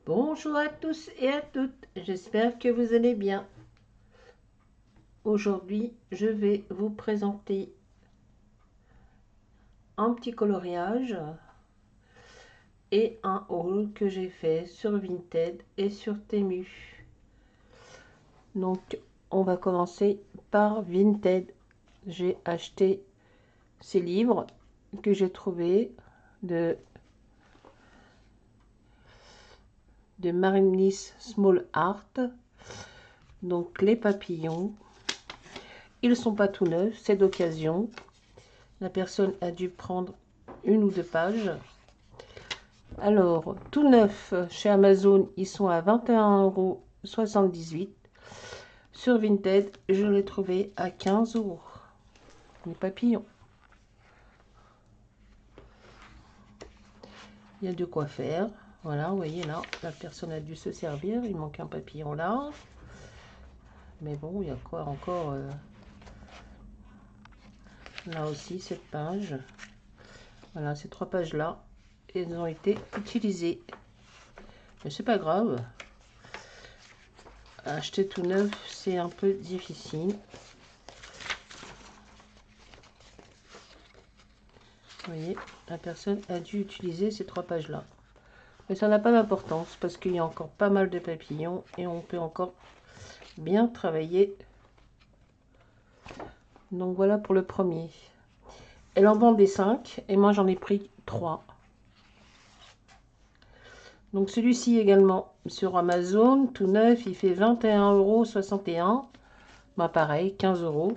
Bonjour à tous et à toutes, j'espère que vous allez bien. Aujourd'hui, je vais vous présenter un petit coloriage et un haul que j'ai fait sur Vinted et sur Temu. Donc, on va commencer par Vinted. J'ai acheté ces livres que j'ai trouvés de Marinis Small Art. Donc, les papillons. Ils sont pas tout neufs, c'est d'occasion. La personne a dû prendre une ou deux pages. Alors, tout neuf chez Amazon, ils sont à 21,78 €. Sur Vinted, je l'ai trouvé à 15 €. Les papillons. Il y a de quoi faire. Voilà, vous voyez là, la personne a dû se servir. Il manque un papillon là. Mais bon, il y a quoi encore là aussi, cette page. Voilà, ces trois pages-là, elles ont été utilisées. Mais c'est pas grave. Acheter tout neuf, c'est un peu difficile. Vous voyez, la personne a dû utiliser ces trois pages-là. Mais ça n'a pas d'importance parce qu'il y a encore pas mal de papillons et on peut encore bien travailler. Donc voilà pour le premier. Elle en vend des 5 et moi j'en ai pris 3. Donc celui-ci également sur Amazon, tout neuf, il fait 21,61 €. Bah pareil, 15 €.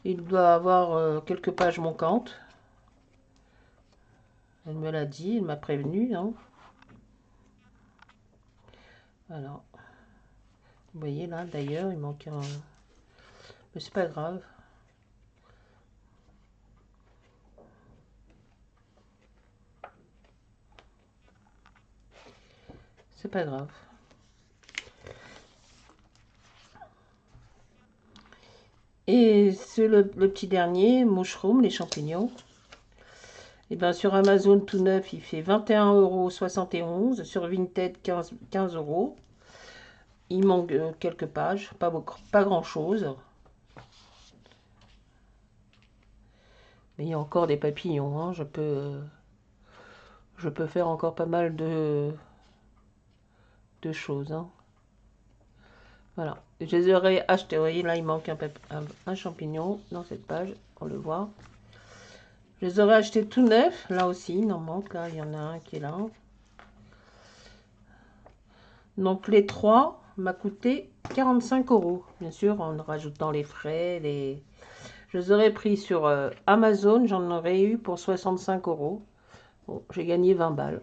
Il doit avoir quelques pages manquantes. Elle me l'a dit, elle m'a prévenu. Hein. Alors, vous voyez là d'ailleurs, il manque un... Mais c'est pas grave. C'est pas grave. Et c'est le petit dernier, mushroom, les champignons. Et bien sur Amazon tout neuf, il fait 21,71 €. Sur Vinted, 15 €. Il manque quelques pages, pas grand chose. Mais il y a encore des papillons. Hein. Je peux faire encore pas mal de choses. Hein. Voilà. Je les aurais achetés. Vous voyez, là, il manque un champignon dans cette page. On le voit. Je les aurais achetés tout neufs. Là aussi, il en manque. Là, il y en a un qui est là. Donc, les trois m'a coûté 45 €. Bien sûr, en rajoutant les frais. Je les aurais pris sur Amazon. J'en aurais eu pour 65 €. Bon, j'ai gagné 20 balles.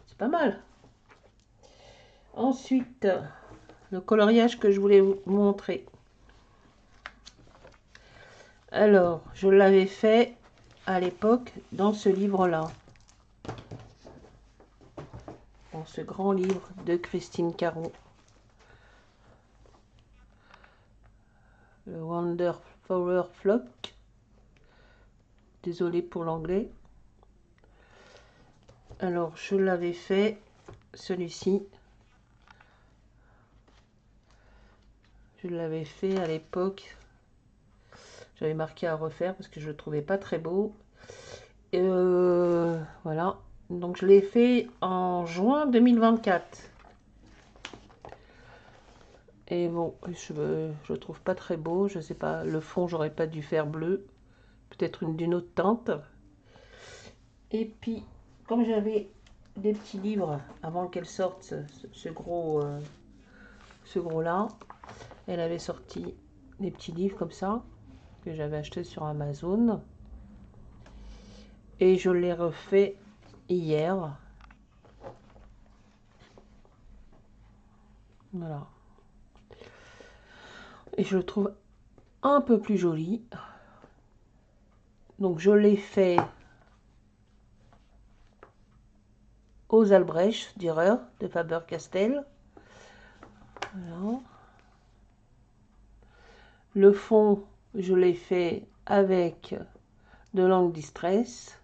C'est pas mal. Ensuite, le coloriage que je voulais vous montrer. Alors, je l'avais fait à l'époque dans ce livre-là. Dans ce grand livre de Christine Caron. Le Wonderflower Flock. Désolée pour l'anglais. Alors, je l'avais fait, celui-ci. Je l'avais fait à l'époque. J'avais marqué à refaire parce que je ne le trouvais pas très beau. Voilà. Donc, je l'ai fait en juin 2024. Et bon, je le trouve pas très beau. Je sais pas, le fond, j'aurais pas dû faire bleu. Peut-être d'une autre teinte. Et puis, comme j'avais des petits livres avant qu'elle sorte ce gros là, elle avait sorti des petits livres comme ça que j'avais acheté sur Amazon et je l'ai refait hier. Voilà. Et je le trouve un peu plus joli. Donc je l'ai fait aux Albrecht Dürer de Faber-Castell. Voilà. Le fond, je l'ai fait avec de l'encre Distress.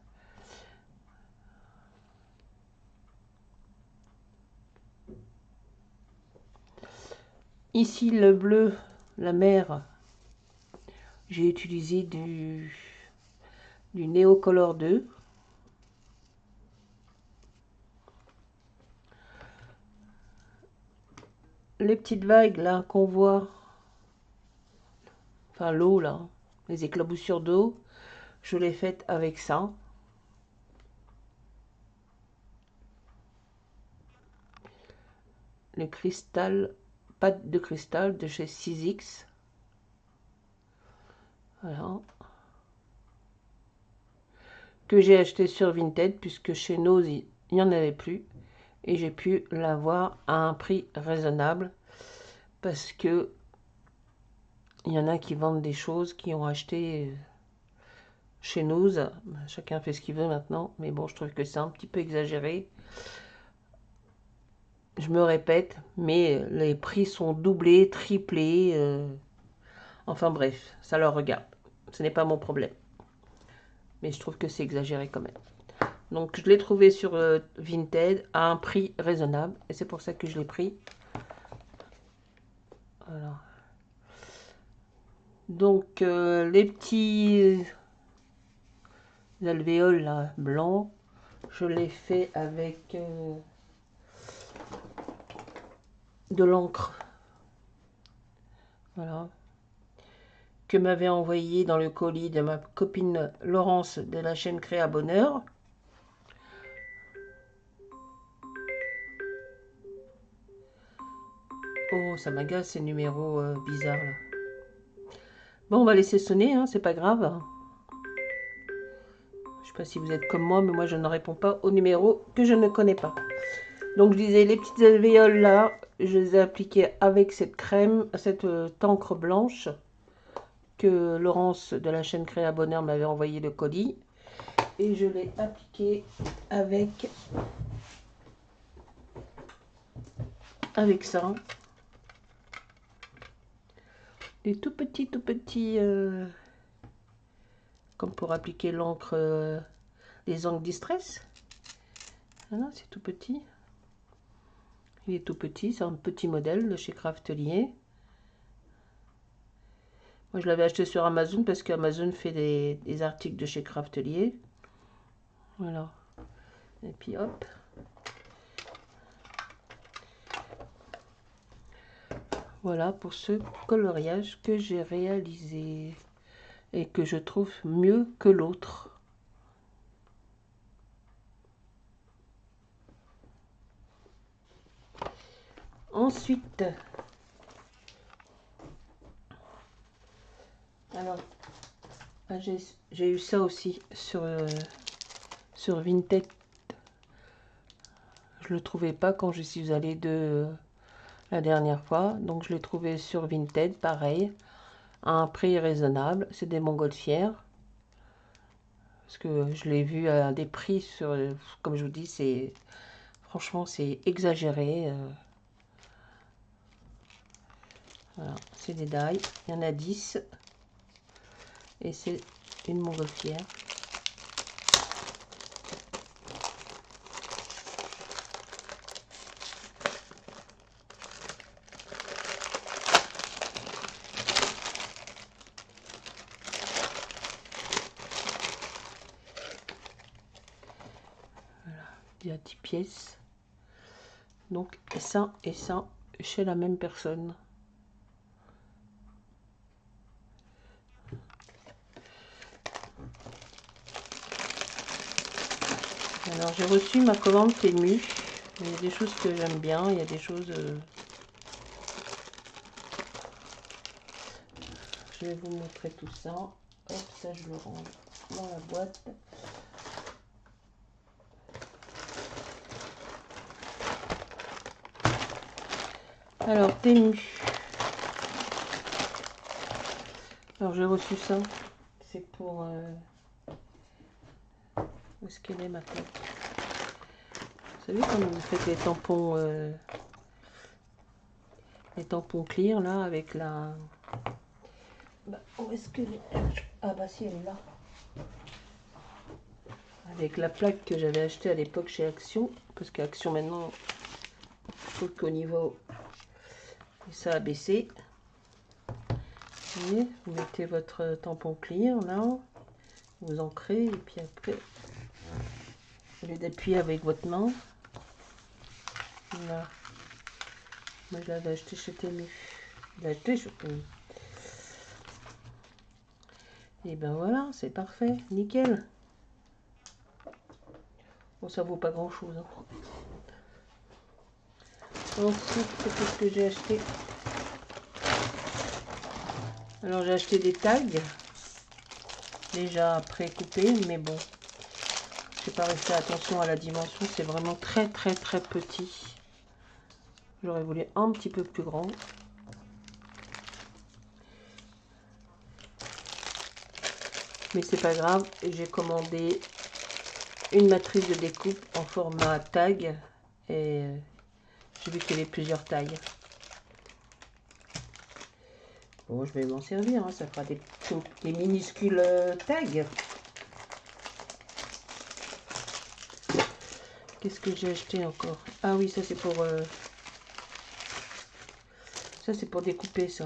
Ici, le bleu, la mer, j'ai utilisé du Neocolor 2. Les petites vagues là qu'on voit, enfin l'eau là, les éclaboussures d'eau, je l'ai faite avec ça. Le cristal, pâte de cristal de chez 6X. Voilà. Que j'ai acheté sur Vinted puisque chez Nose il n'y en avait plus. Et j'ai pu l'avoir à un prix raisonnable parce que il y en a qui vendent des choses qui ont acheté chez Nose. Chacun fait ce qu'il veut maintenant, mais bon, je trouve que c'est un petit peu exagéré. Je me répète, mais les prix sont doublés, triplés. Enfin bref, ça leur regarde. Ce n'est pas mon problème. Mais je trouve que c'est exagéré quand même. Donc je l'ai trouvé sur Vinted à un prix raisonnable. Et c'est pour ça que je l'ai pris. Voilà. Donc les petits alvéoles là, blancs, je l'ai fait avec de l'encre. Voilà. Que m'avait envoyé dans le colis de ma copine Laurence de la chaîne Créa Bonheur. Oh, ça m'agace ces numéros bizarres là. Bon, on va laisser sonner, hein, c'est pas grave. Je sais pas si vous êtes comme moi, mais moi je ne réponds pas aux numéros que je ne connais pas. Donc je disais, les petites alvéoles là, je les ai appliquées avec cette crème, cette encre blanche que Laurence de la chaîne Créa Bonheur m'avait envoyé le colis. Et je l'ai appliqué avec ça. Des tout petits, comme pour appliquer l'encre, les encres Distress. Voilà, c'est tout petit. Il est tout petit, c'est un petit modèle de chez Craftelier. Moi, je l'avais acheté sur Amazon parce qu'Amazon fait des articles de chez Craftelier. Voilà. Et puis hop. Voilà pour ce coloriage que j'ai réalisé et que je trouve mieux que l'autre. Ensuite, alors, j'ai eu ça aussi sur Vinted. Je le trouvais pas quand je suis allée la dernière fois, donc je l'ai trouvé sur Vinted, pareil, à un prix raisonnable. C'est des montgolfières. Parce que je l'ai vu à des prix sur, comme je vous dis, c'est franchement c'est exagéré. Voilà, c'est des die. Il y en a 10. Et c'est une montgolfière. Voilà, il y a 10 pièces. Donc ça et ça chez la même personne. Alors j'ai reçu ma commande Temu. Il y a des choses que j'aime bien, il y a des choses... Je vais vous montrer tout ça. Hop, ça je le range dans la boîte. Alors Temu. Alors j'ai reçu ça. C'est pour... Où est-ce qu'elle est maintenant? Vous savez quand vous faites les tampons clear là avec la... Bah, où est-ce que... Ah bah si, elle est là. Avec la plaque que j'avais achetée à l'époque chez Action. Parce qu'Action maintenant, je trouve qu'au niveau Et ça a baissé. Et vous mettez votre tampon clear là, vous ancrez et puis après, au lieu d'appuyer avec votre main, là, moi je l'avais acheté chez Temu. Je l'ai acheté chez Temu. Et ben voilà, c'est parfait, nickel. Bon, ça vaut pas grand chose. Hein. Ensuite, qu'est-ce que j'ai acheté? Alors j'ai acheté des tags déjà pré-coupés, mais bon, j'ai pas resté attention à la dimension, c'est vraiment très petit. J'aurais voulu un petit peu plus grand. Mais c'est pas grave, j'ai commandé une matrice de découpe en format tag et j'ai vu qu'il y avait plusieurs tailles. Bon, je vais m'en servir, hein, ça fera des minuscules tags. Qu'est-ce que j'ai acheté encore? Ah oui, ça c'est pour découper ça.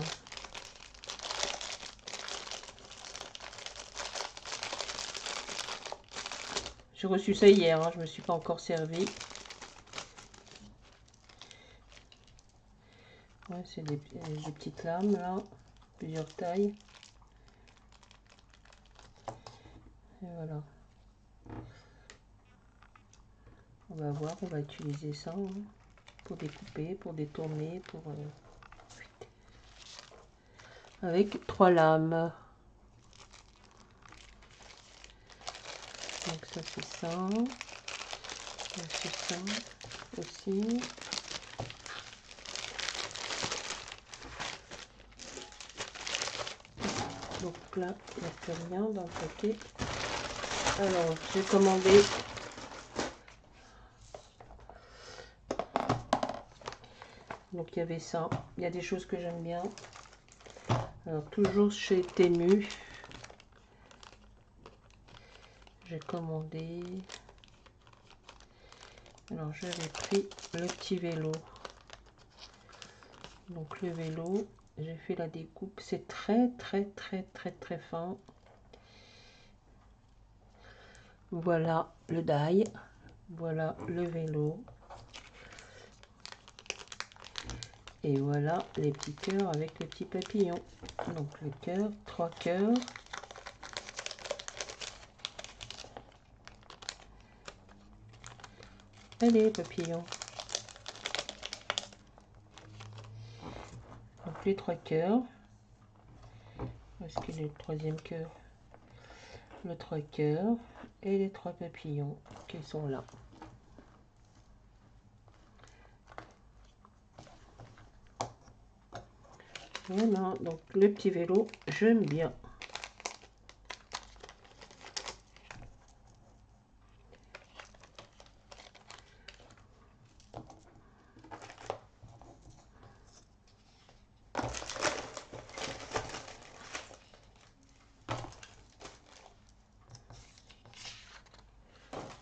J'ai reçu ça hier, hein, je me suis pas encore servi. Ouais, c'est des petites lames là, plusieurs tailles. Et voilà. On va voir, on va utiliser ça hein, pour découper, pour détourner, pour avec 3 lames. Donc ça c'est ça. C'est ça aussi. Donc là, il n'y a plus rien dans le paquet. Alors, j'ai commandé donc il y avait ça. Il y a des choses que j'aime bien. Alors, toujours chez Temu. J'ai commandé. Alors, j'avais pris le petit vélo. Donc, le vélo, j'ai fait la découpe. C'est très fin. Voilà le die. Voilà le vélo. Et voilà les petits cœurs avec les petits papillons. Donc le cœur, 3 cœurs. Allez papillons. Donc les 3 cœurs. Où est-ce qu'il est le troisième cœur? Le 3 cœurs et les 3 papillons qui sont là. Voilà, donc le petit vélo, j'aime bien.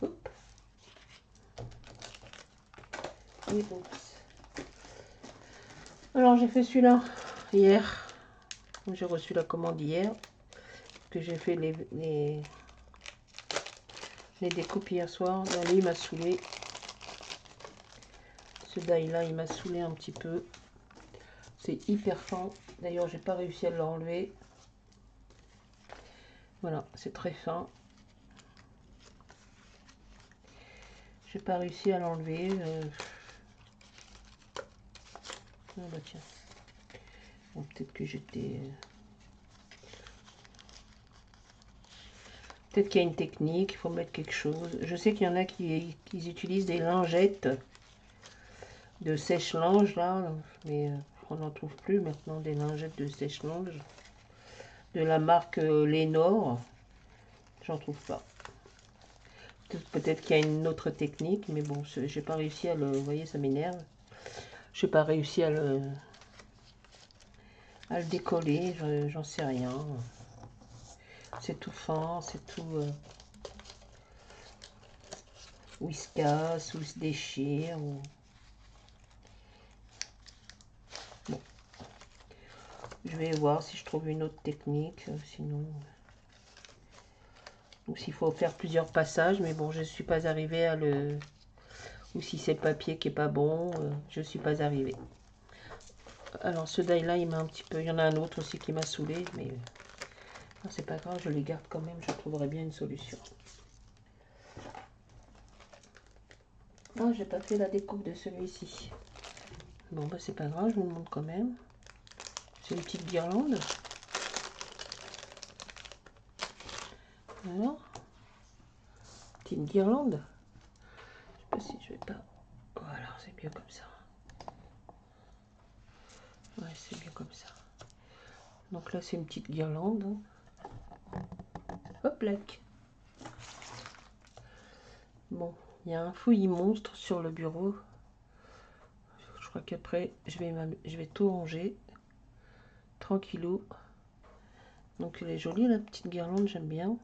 Hop. Et alors j'ai fait celui-là hier. J'ai reçu la commande hier. Que j'ai fait les découpes hier soir. Là, il m'a saoulé. Ce die là, il m'a saoulé un petit peu. C'est hyper fin. D'ailleurs, j'ai pas réussi à l'enlever. Voilà, c'est très fin. J'ai pas réussi à l'enlever. Ah bah tiens. Bon, peut-être que j'étais... Peut-être qu'il y a une technique, il faut mettre quelque chose. Je sais qu'il y en a qui utilisent des lingettes de sèche-linge là, mais on n'en trouve plus maintenant des lingettes de sèche-linge. De la marque Lénore, j'en trouve pas. Peut-être qu'il y a une autre technique, mais bon, j'ai pas réussi à le... Vous voyez, ça m'énerve. J'ai pas réussi à le décoller, j'en sais rien. C'est tout fin, c'est tout où il se casse, où il se déchire. Ou... Bon, Je vais voir si je trouve une autre technique, sinon... Ou s'il faut faire plusieurs passages, mais bon, je ne suis pas arrivée à le... Ou si c'est le papier qui est pas bon, je ne suis pas arrivée. Alors ce die là, il m'a un petit peu... Il y en a un autre aussi qui m'a saoulé, mais... C'est pas grave, je les garde quand même, je trouverai bien une solution. Ah, j'ai pas fait la découpe de celui-ci. Bon, bah c'est pas grave, je vous le montre quand même. C'est une petite guirlande. Alors, petite guirlande. Je sais pas si je vais pas... Voilà, c'est mieux comme ça. Ouais, c'est mieux comme ça. Donc là, c'est une petite guirlande. Hop là. Bon, il y a un fouillis monstre sur le bureau. Je crois qu'après, je vais tout ranger. Tranquillou. Donc elle est jolie, la petite guirlande, j'aime bien.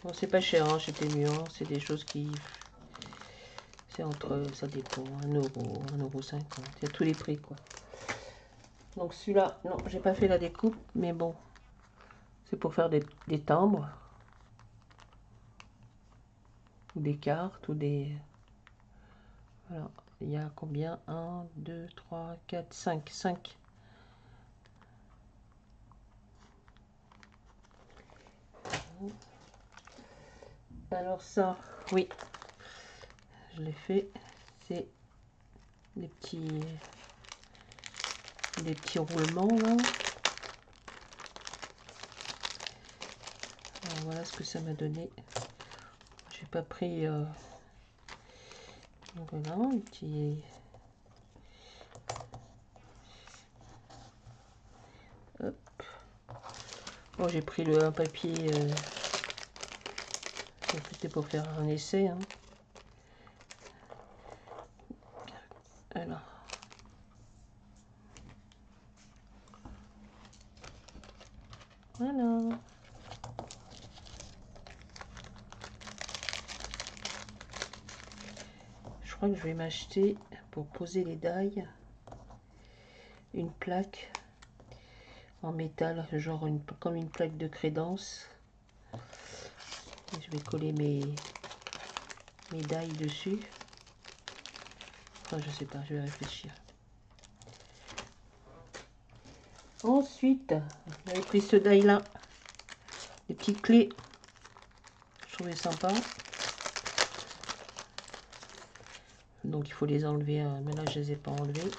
Bon, c'est pas cher, hein, chez Temu, hein, c'est des choses qui... C'est entre, ça dépend, 1 euro, 1,50 €. Il y a tous les prix, quoi. Donc celui-là, non, j'ai pas fait la découpe, mais bon. C'est pour faire des timbres. Ou des cartes, ou des... Voilà. Il y a combien? 1, 2, 3, 4, 5. 5. Alors ça, oui, je l'ai fait. C'est des petits roulements là. Alors, voilà ce que ça m'a donné. J'ai pas pris. Donc voilà, un petit. Hop. Bon, j'ai pris un papier. C'était pour faire un essai. Hein. Alors. Voilà. Je crois que je vais m'acheter pour poser les die une plaque en métal, genre comme une plaque de crédence. Et je vais coller mes die dessus. Enfin, je sais pas, je vais réfléchir. Ensuite, j'avais pris ce die là, les petites clés. Je trouvais sympa. Donc il faut les enlever, mais là je les ai pas enlevées.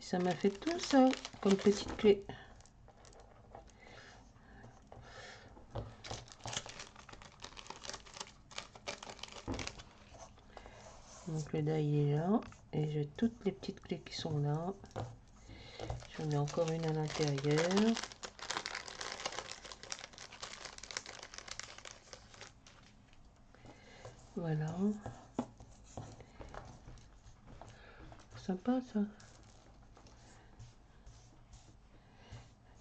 Et ça m'a fait tout ça comme petite clé. Donc le die est là et j'ai toutes les petites clés qui sont là. J'en ai encore une à l'intérieur. Voilà. Sympa ça.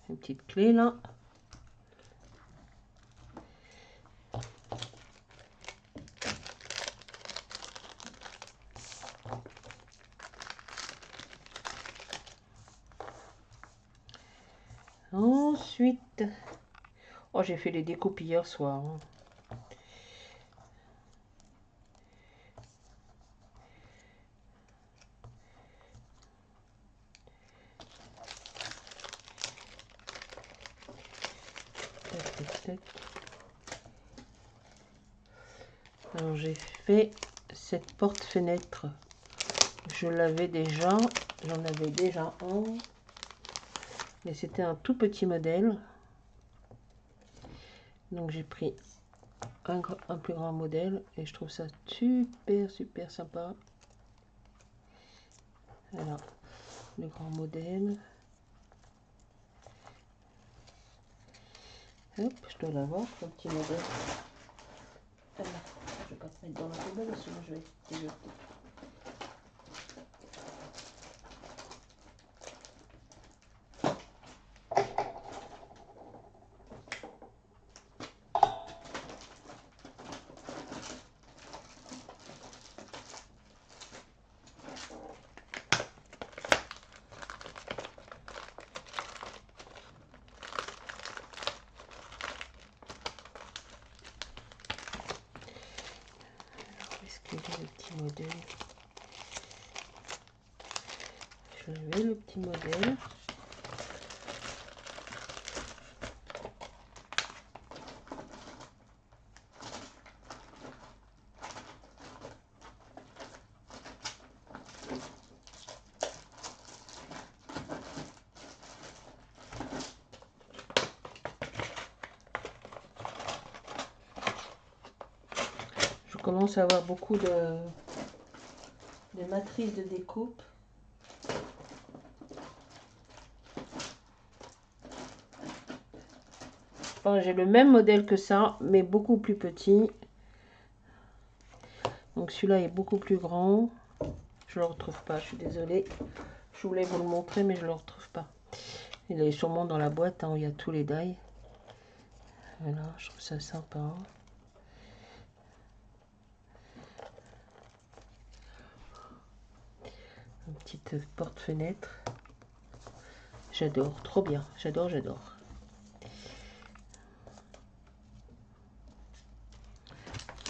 Une petite clé là. Ensuite, oh j'ai fait les découpes hier soir. Hein. Alors j'ai fait cette porte-fenêtre. Je l'avais déjà, j'en avais déjà un. Mais c'était un tout petit modèle. Donc j'ai pris un plus grand modèle et je trouve ça super sympa. Alors, le grand modèle. Hop, je dois l'avoir, ce petit modèle. Alors, je vais pas te mettre dans la poubelle, sinon je vais déjeter. modèle. Je vais le petit modèle. Je commence à avoir beaucoup de matrices de découpe. Enfin, j'ai le même modèle que ça, mais beaucoup plus petit. Donc celui-là est beaucoup plus grand. Je le retrouve pas, je suis désolée. Je voulais vous le montrer, mais je le retrouve pas. Il est sûrement dans la boîte, hein, où il y a tous les die. Voilà, je trouve ça sympa. Une petite porte-fenêtre. J'adore, trop bien. J'adore, j'adore.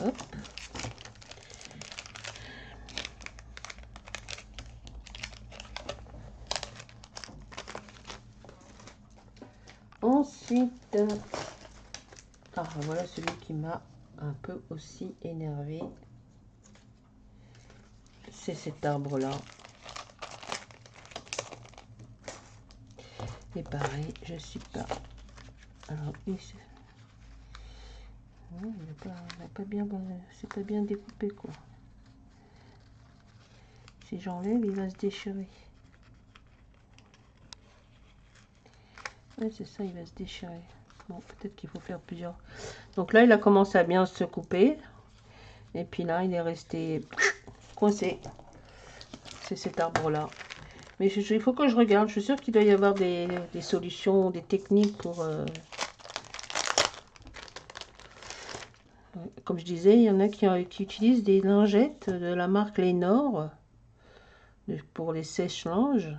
Hop. Ensuite, ah, voilà celui qui m'a un peu aussi énervé. C'est cet arbre-là. Et pareil, je suis pas... Alors, ici... Non, il n'a pas bien... C'est pas bien découpé, quoi. Si j'enlève, il va se déchirer. Ouais, c'est ça, il va se déchirer. Bon, peut-être qu'il faut faire plusieurs. Donc là, il a commencé à bien se couper. Et puis là, il est resté coincé. C'est cet arbre-là. Mais il faut que je regarde. Je suis sûre qu'il doit y avoir des solutions, des techniques pour... Comme je disais, il y en a qui utilisent des lingettes de la marque Lénore pour les sèche-linges.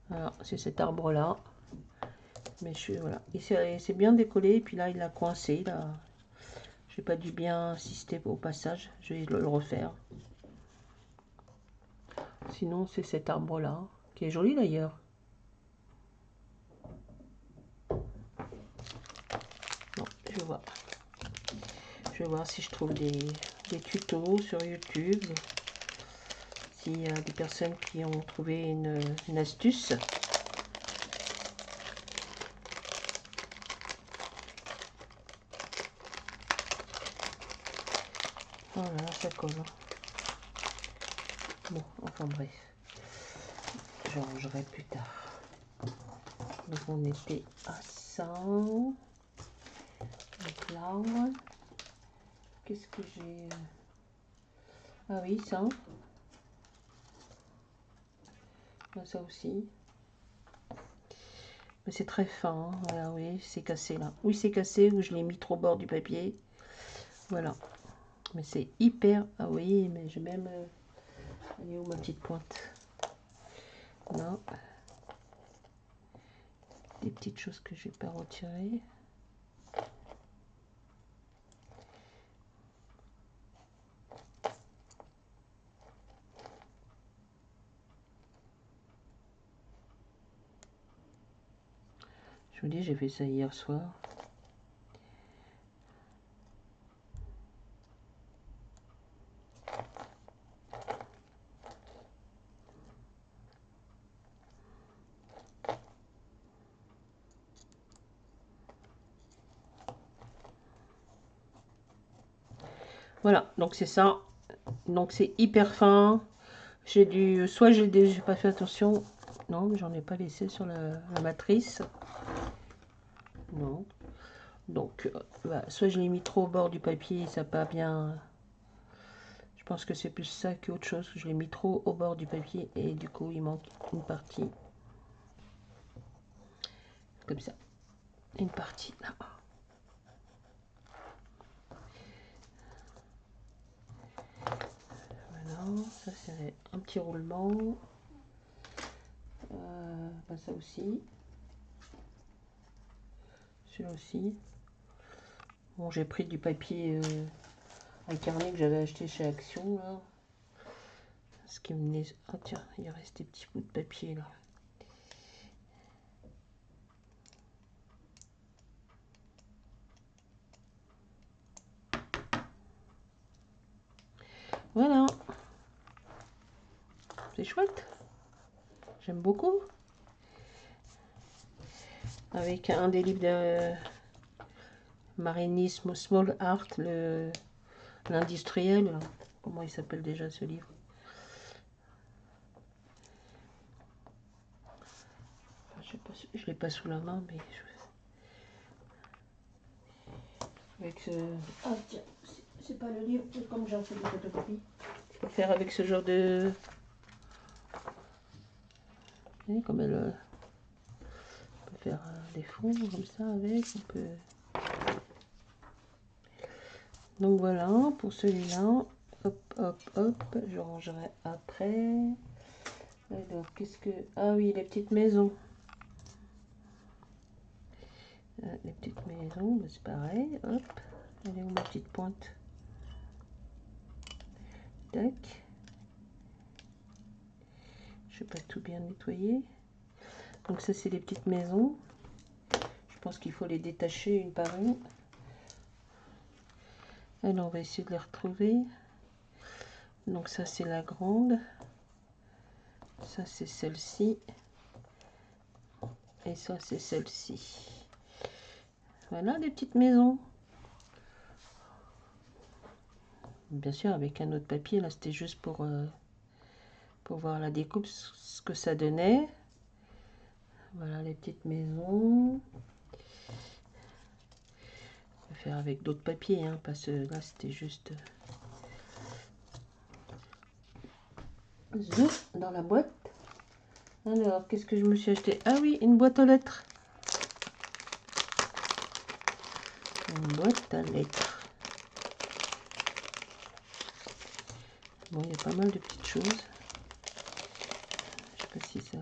Voilà, c'est cet arbre-là. Mais voilà. Il s'est bien décollé. Et puis là, il a coincé. Là. J'ai pas dû bien insister au passage. Je vais le refaire. Sinon, c'est cet arbre-là, qui est joli d'ailleurs. Bon, je vois. Je vais voir si je trouve des tutos sur YouTube. S'il y a des personnes qui ont trouvé une astuce. Voilà, ça colle. Bon, enfin bref. Je rangerai plus tard. Donc on était à 100. Donc là, qu'est-ce que j'ai? Ah oui, 100. Ça aussi. Mais c'est très fin. Hein. Voilà, oui, c'est cassé là. Oui, c'est cassé ou je l'ai mis trop au bord du papier. Voilà. Mais c'est hyper... Ah oui, mais j'ai même... Elle est où ma petite pointe? Non. Des petites choses que je vais pas retirer. Je vous dis, j'ai fait ça hier soir. Voilà, donc c'est ça. Donc c'est hyper fin. J'ai dû... Soit j'ai pas fait attention. Non, mais j'en ai pas laissé sur la matrice. Non. Donc, voilà. Soit je l'ai mis trop au bord du papier, ça n'a pas bien... Je pense que c'est plus ça qu'autre chose. Je l'ai mis trop au bord du papier et du coup, il manque une partie. Comme ça. Une partie là. Voilà, ça c'est un petit roulement. Ça aussi. Celui-là aussi. Bon, j'ai pris du papier Un carnet que j'avais acheté chez Action, là. Ce qui me laisse... Ah tiens, il reste des petits bouts de papier, là. Voilà. C'est chouette. J'aime beaucoup. Avec un des livres de marinisme, Small Art, l'industriel. Comment il s'appelle déjà ce livre? Je sais pas, je l'ai pas sous la main, mais avec ce... Ah tiens, c'est pas le livre, comme j'en fais des photocopies. Je peux faire avec ce genre de... Vous voyez, comme elle... On peut faire des fonds comme ça avec, on peut... Donc voilà, pour celui-là, hop, hop, hop, je rangerai après. Alors, qu'est-ce que... Ah oui, les petites maisons. Les petites maisons, bah c'est pareil, hop. Elle est où ma petite pointe? Tac. Je vais pas tout bien nettoyer. Donc ça, c'est les petites maisons. Je pense qu'il faut les détacher une par une. Alors, on va essayer de les retrouver. Donc ça, c'est la grande. Ça, c'est celle-ci. Et ça, c'est celle-ci. Voilà, des petites maisons. Bien sûr, avec un autre papier. Là, c'était juste pour voir la découpe, ce que ça donnait. Voilà, les petites maisons. On va faire avec d'autres papiers, hein, parce que là, c'était juste... Zouf, dans la boîte. Alors, qu'est-ce que je me suis acheté? Ah oui, une boîte aux lettres. Une boîte à lettres. Bon, il y a pas mal de petites choses. Je sais pas si ça...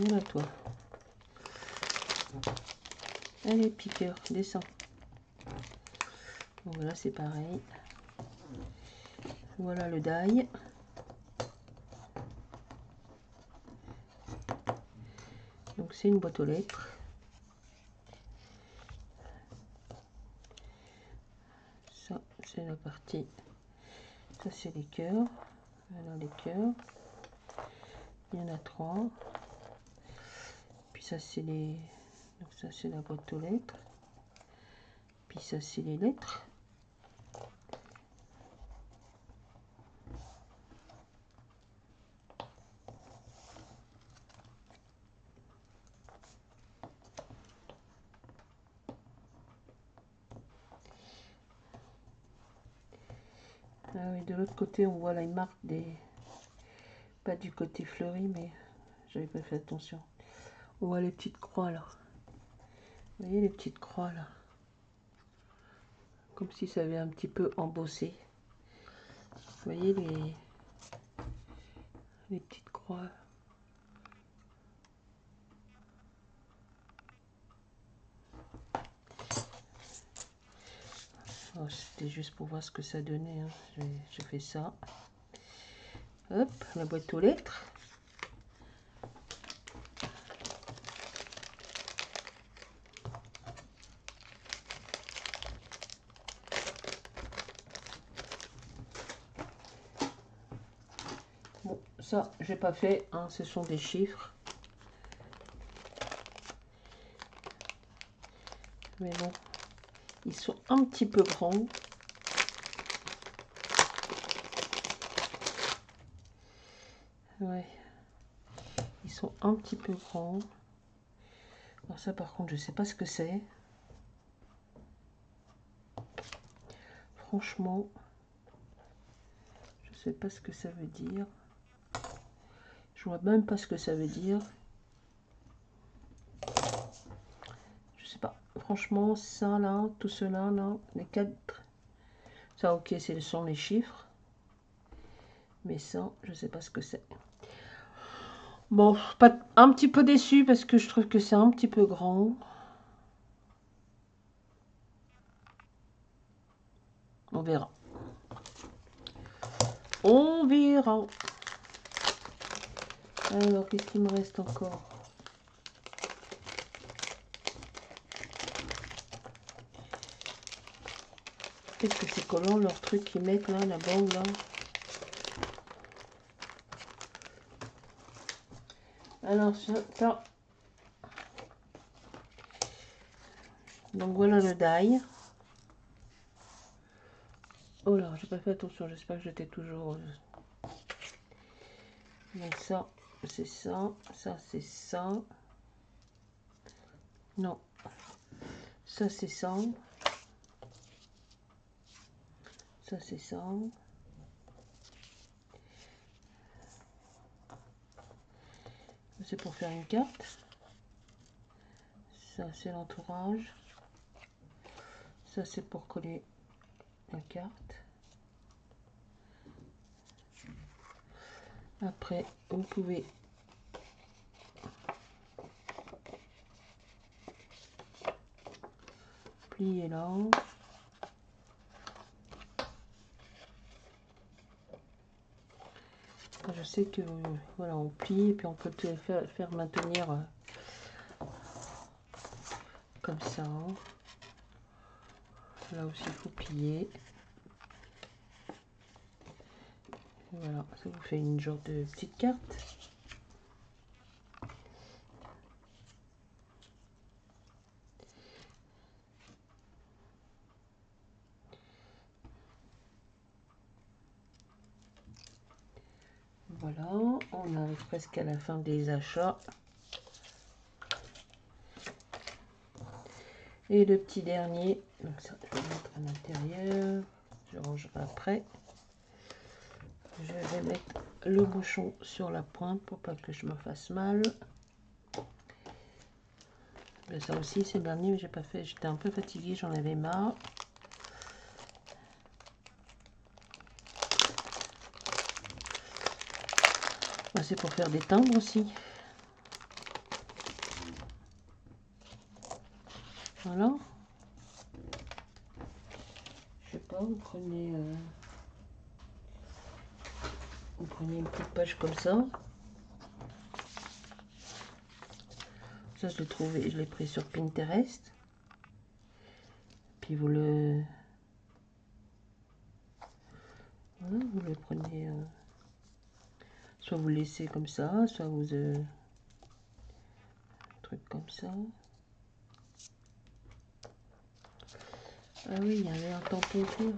Voilà, toi. Allez, piqueur, descends. Donc là, c'est pareil. Voilà le die. Donc c'est une boîte aux lettres. Ça, c'est la partie. Ça, c'est les cœurs. Voilà les cœurs. Il y en a 3. Puis ça, c'est les... Donc ça, c'est la boîte aux lettres. Puis ça, c'est les lettres. Ah oui, de l'autre côté, on voit la marque des... Pas du côté fleuri, mais j'avais pas fait attention. On voit les petites croix là. Vous voyez les petites croix là? Comme si ça avait un petit peu embossé. Vous voyez les petites croix. Oh, c'était juste pour voir ce que ça donnait. Hein. J'ai fait ça. Hop, la boîte aux lettres. Bon, ça, j'ai pas fait. Hein, ce sont des chiffres. Mais bon, ils sont un petit peu grands. Ouais. Ils sont un petit peu grands. Alors ça, par contre, je sais pas ce que c'est. Franchement, je sais pas ce que ça veut dire. Je vois même pas ce que ça veut dire. Je sais pas. Franchement, ça là, tout cela là, les 4. Ça, ok, ce sont les chiffres. Mais ça, je sais pas ce que c'est. Bon, pas un petit peu déçu parce que je trouve que c'est un petit peu grand. On verra. On verra. Alors, qu'est-ce qu'il me reste encore? Qu'est-ce que c'est collant leur truc qu'ils mettent là, la bande là? Alors, ça. Donc voilà le die. Oh là, j'ai pas fait attention, j'espère que j'étais toujours... Donc ça, c'est ça, ça c'est ça. Non, ça c'est ça. Ça c'est ça. C'est pour faire une carte. Ça c'est l'entourage. Ça c'est pour coller la carte. Après, vous pouvez plier là. Je sais que voilà, on plie et puis on peut te faire maintenir comme ça. Là aussi il faut plier. Voilà, ça vous fait une genre de petite carte. Voilà, on arrive presque à la fin des achats. Et le petit dernier, donc ça je vais le mettre à l'intérieur, je rangerai après. Je vais mettre le bouchon sur la pointe pour pas que je me fasse mal. Mais ça aussi c'est le dernier, mais j'ai pas fait, j'étais un peu fatiguée, j'en avais marre. C'est pour faire des timbres aussi. Voilà. Je sais pas, vous prenez une petite page comme ça. Ça je l'ai trouvé, je l'ai pris sur Pinterest. Puis vous le... Voilà, vous le prenez... soit vous le laissez comme ça, soit vous... un truc comme ça. Ah oui, il y avait un tampon clair, je vais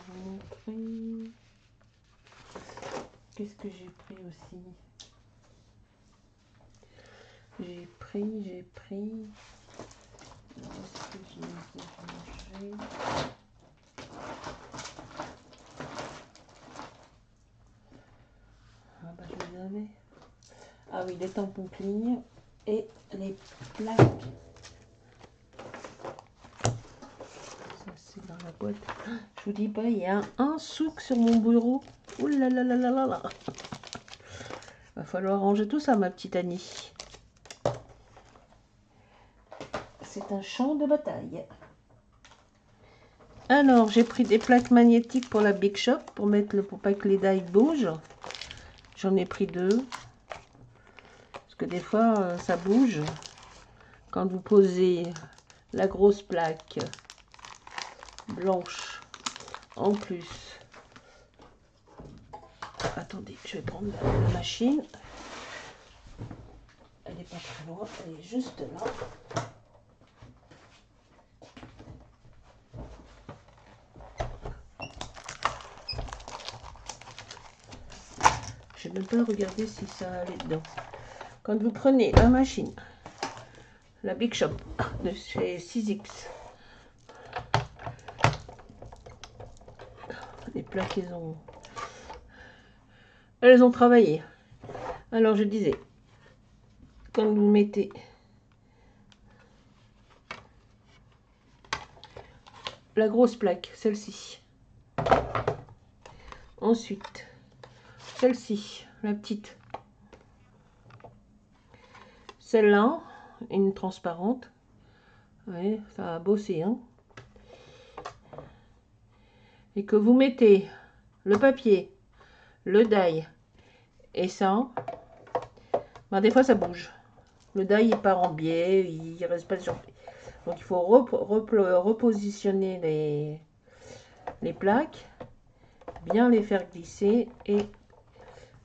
vous montrer. Qu'est-ce que j'ai pris aussi? J'ai pris... Est-ce que j'ai mangé? Ah bah je les avais. Ah oui, les tampons clignes et les plaques. Ça c'est dans la boîte. Je vous dis pas, il y a un souk sur mon bureau. Ouh là là là là là là. Va falloir ranger tout ça, ma petite Annie. C'est un champ de bataille. Alors, j'ai pris des plaques magnétiques pour la Big Shop, pour mettre pour pas que les die bougent. J'en ai pris 2. Parce que des fois, ça bouge. Quand vous posez la grosse plaque blanche en plus. Attendez, je vais prendre la machine. Elle n'est pas très loin, elle est juste là. Je n'ai même pas regardé si ça allait dedans. Quand vous prenez la machine, la Big Shop de chez 6X, les plaques, elles ont travaillé. Alors je disais, quand vous mettez la grosse plaque, celle-ci, ensuite celle-ci, la petite, celle-là, une transparente, ouais, ça a bossé, hein. et que vous mettez le papier, le die et ça, ben des fois ça bouge. Le die il part en biais, il reste pas sur. Donc il faut repositionner les plaques, bien les faire glisser. Et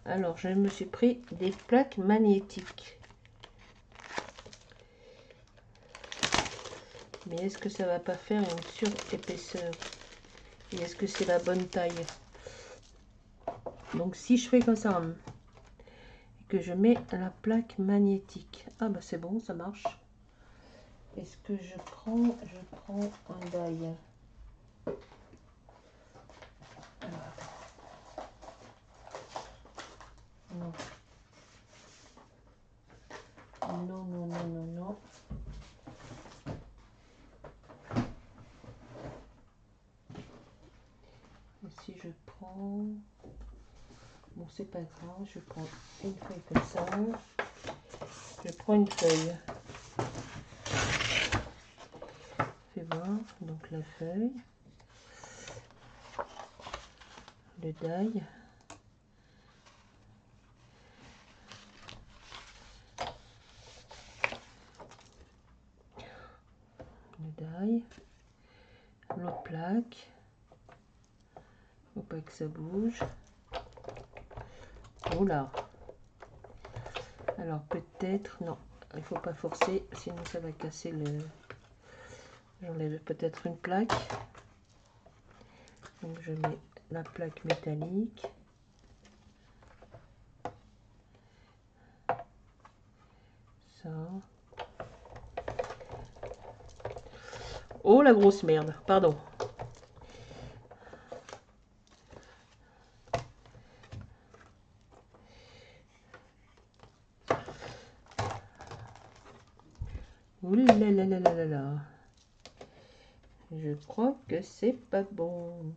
alors je me suis pris des plaques magnétiques. Mais est-ce que ça va pas faire une surépaisseur? Et est-ce que c'est la bonne taille? Donc si je fais comme ça, que je mets la plaque magnétique, ah bah c'est bon, ça marche. Est-ce que je prends un die? Non. Non, non, non, non, non. Et si je prends... Bon, c'est pas grave, je prends une feuille comme ça. Je prends une feuille. Fais voir, donc la feuille. Le die. Le die. L'autre plaque. Faut pas que ça bouge. Oula. Alors peut-être, non, il faut pas forcer, sinon ça va casser le... J'enlève peut-être une plaque. Donc je mets la plaque métallique. Ça. Oh la grosse merde, pardon. Ouh là là là là là là. Je crois que c'est pas bon.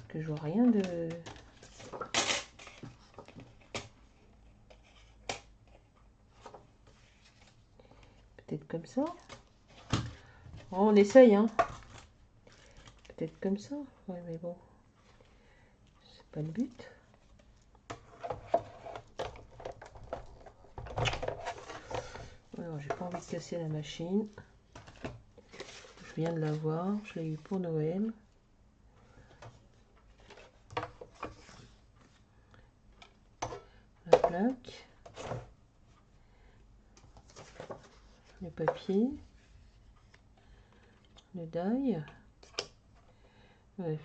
Que je vois rien de... Peut-être comme ça. Oh, on essaye, hein. Peut-être comme ça. Ouais, mais bon. C'est pas le but. Alors, j'ai pas envie de casser la machine. Je viens de l'avoir. Je l'ai eu pour Noël. La plaque. Le papier. Le die. Ouais.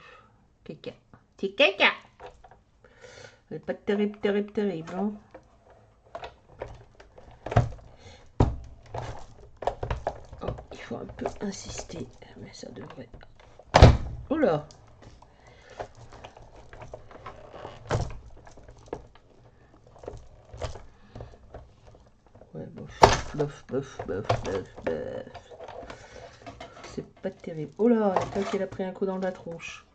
Caca. C'est caca. Elle n'est pas terrible, terrible, terrible. Hein. Oh, il faut un peu insister. Mais ça devrait... Oh là. Ouais, bof, bof, bof, bof, bof, bof. C'est pas terrible. Oh là, la plaque, elle a pris un coup dans la tronche.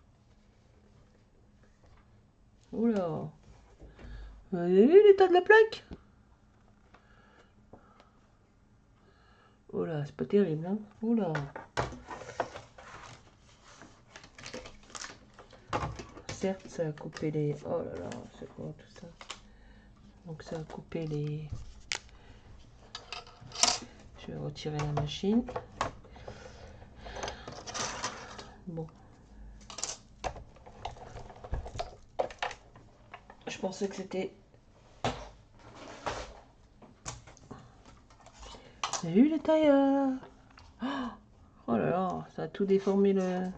Oh là. Vous avez vu l'état de la plaque? Oh là, c'est pas terrible, hein. Oh là. Certes, ça a coupé les... Oh là là, c'est quoi tout ça? Donc ça a coupé les... Je vais retirer la machine. Bon. Je pensais que c'était... Vous avez vu les tailles Oh là là, ça a tout déformé le...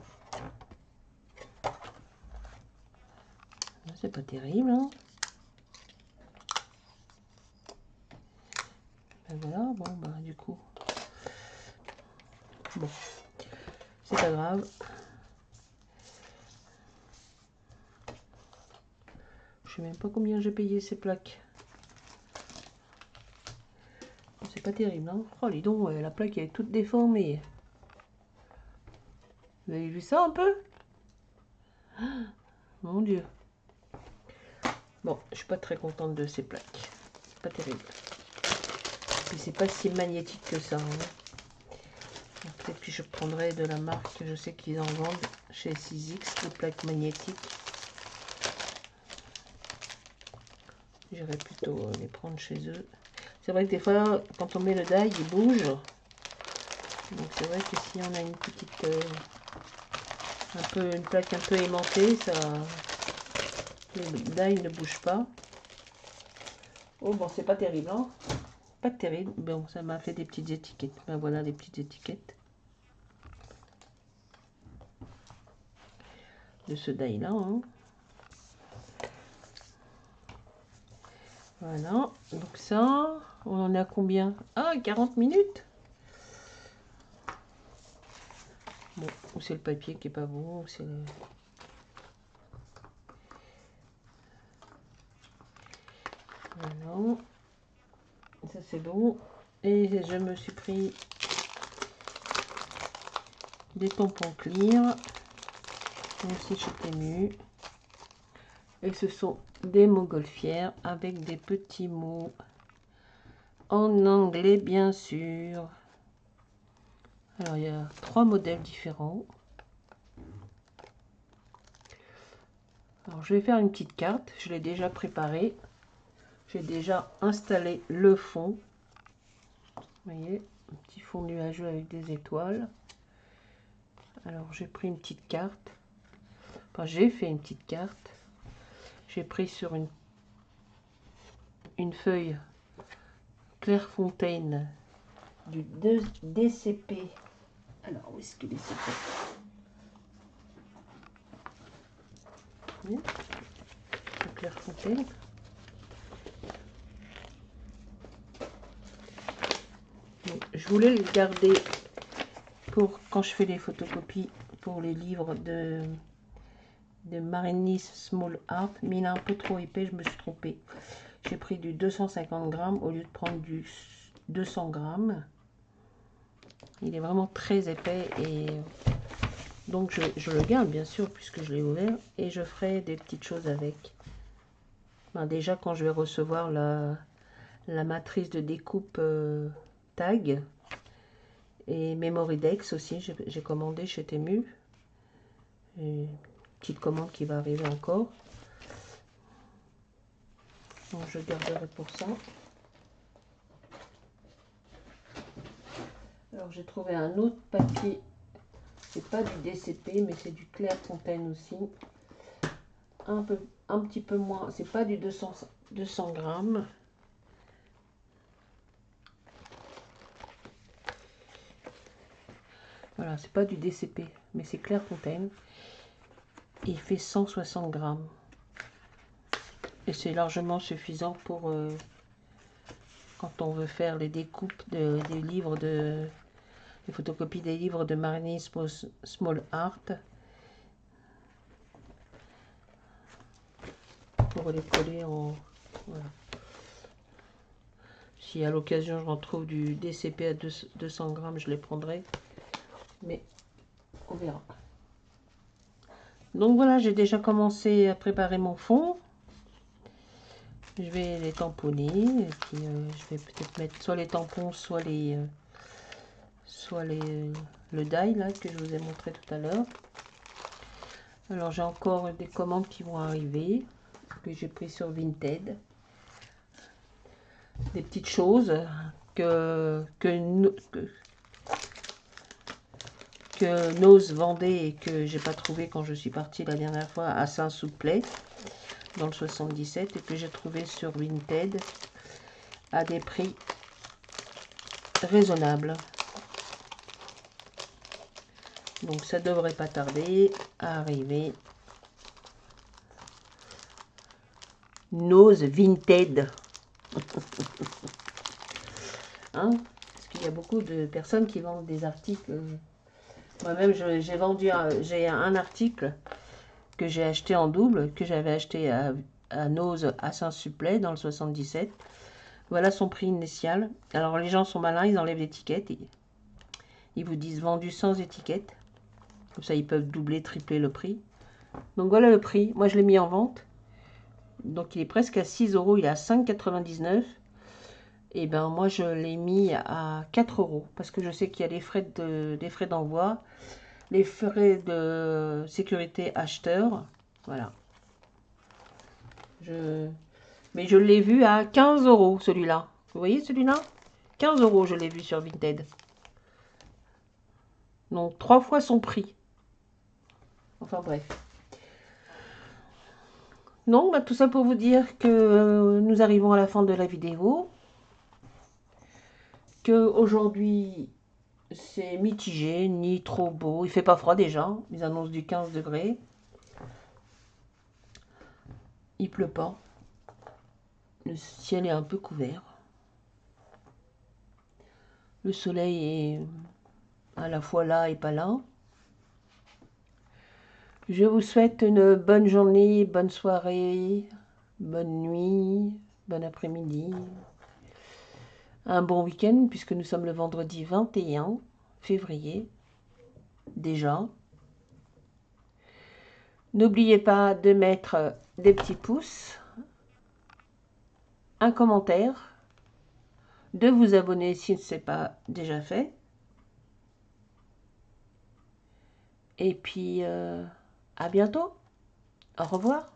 C'est pas terrible, hein. Ben voilà, bon, bah du coup... Bon, c'est pas grave. Je sais même pas combien j'ai payé ces plaques. C'est pas terrible, hein. Oh, dis donc, la plaque elle est toute déformée. Vous avez vu ça un peu? Mon Dieu. Bon, je suis pas très contente de ces plaques. C'est pas terrible. Puis c'est pas si magnétique que ça. Hein. Peut-être que je prendrai de la marque, je sais qu'ils en vendent. chez 6X, les plaques magnétiques. J'irais plutôt les prendre chez eux. C'est vrai que des fois, quand on met le die, il bouge. Donc c'est vrai que si on a une petite, une plaque un peu aimantée, ça, le die ne bouge pas. Oh bon, c'est pas terrible, hein. Pas terrible. Bon, ça m'a fait des petites étiquettes. Ben voilà les petites étiquettes de ce die là, hein. Voilà, donc ça, on en est à combien? Ah, 40 minutes. Bon, ou c'est le papier qui est pas bon, ou c'est... Voilà, ça c'est bon. Et je me suis pris des tampons clear, aussi chez Temu. Et ce sont des montgolfières avec des petits mots en anglais, bien sûr. Alors, il y a 3 modèles différents. Alors, je vais faire une petite carte. Je l'ai déjà préparée. J'ai déjà installé le fond. Vous voyez, un petit fond nuageux avec des étoiles. Alors, j'ai pris une petite carte. Enfin, j'ai fait une petite carte. J'ai pris sur une feuille Clairefontaine du DCP. Alors, où est-ce que DCP? Clairefontaine. Je voulais le garder pour quand je fais les photocopies pour les livres de Marinis Small Art, mais il est un peu trop épais, je me suis trompée. J'ai pris du 250 grammes au lieu de prendre du 200 grammes. Il est vraiment très épais et donc je le garde bien sûr puisque je l'ai ouvert et je ferai des petites choses avec. Ben, déjà quand je vais recevoir la matrice de découpe tag et Memorydex aussi, j'ai commandé chez Temu. Une petite commande qui va arriver encore. Donc je garderai pour ça. Alors j'ai trouvé un autre papier. C'est pas du DCP mais c'est du Clairefontaine aussi. Un petit peu moins. C'est pas du 200 grammes. Voilà, c'est pas du DCP, mais c'est Clairefontaine. Il fait 160 grammes. Et c'est largement suffisant pour quand on veut faire les découpes des livres les photocopies des livres de Marinis Small Art. Pour les coller en... Voilà. Si à l'occasion je retrouve du DCP à 200 grammes, je les prendrai. Mais on verra. Donc voilà, j'ai déjà commencé à préparer mon fond. Je vais les tamponner. Et puis, je vais peut-être mettre soit les tampons, soit le die là que je vous ai montré tout à l'heure. Alors j'ai encore des commandes qui vont arriver, que j'ai pris sur Vinted. Des petites choses que Nose vendait et que j'ai pas trouvé quand je suis partie la dernière fois à Saint-Souplet dans le 77 et que j'ai trouvé sur Vinted à des prix raisonnables. Donc ça devrait pas tarder à arriver. Nose Vinted. Hein? Parce qu'il y a beaucoup de personnes qui vendent des articles. Moi-même, j'ai un article que j'ai acheté en double, que j'avais acheté à Nose à Saint-Supplet dans le 77. Voilà son prix initial. Alors les gens sont malins, ils enlèvent l'étiquette. Ils vous disent vendu sans étiquette. Comme ça, ils peuvent doubler, tripler le prix. Donc voilà le prix. Moi, je l'ai mis en vente. Donc il est presque à 6 €. Il est à 5,99 €. Et ben moi, je l'ai mis à 4 € parce que je sais qu'il y a des frais d'envoi. les frais de sécurité acheteur. Voilà. Mais je l'ai vu à 15 € celui-là. Vous voyez celui-là? 15 € je l'ai vu sur Vinted. Donc 3 fois son prix. Enfin bref. Non, bah, tout ça pour vous dire que nous arrivons à la fin de la vidéo. Que aujourd'hui c'est mitigé, ni trop beau. Il fait pas froid déjà. Ils annoncent du 15 degrés. Il pleut pas. Le ciel est un peu couvert. Le soleil est à la fois là et pas là. Je vous souhaite une bonne journée, bonne soirée, bonne nuit, bon après-midi. Un bon week-end puisque nous sommes le vendredi 21 février. Déjà. N'oubliez pas de mettre des petits pouces, un commentaire, de vous abonner si ce n'est pas déjà fait. Et puis, à bientôt. Au revoir.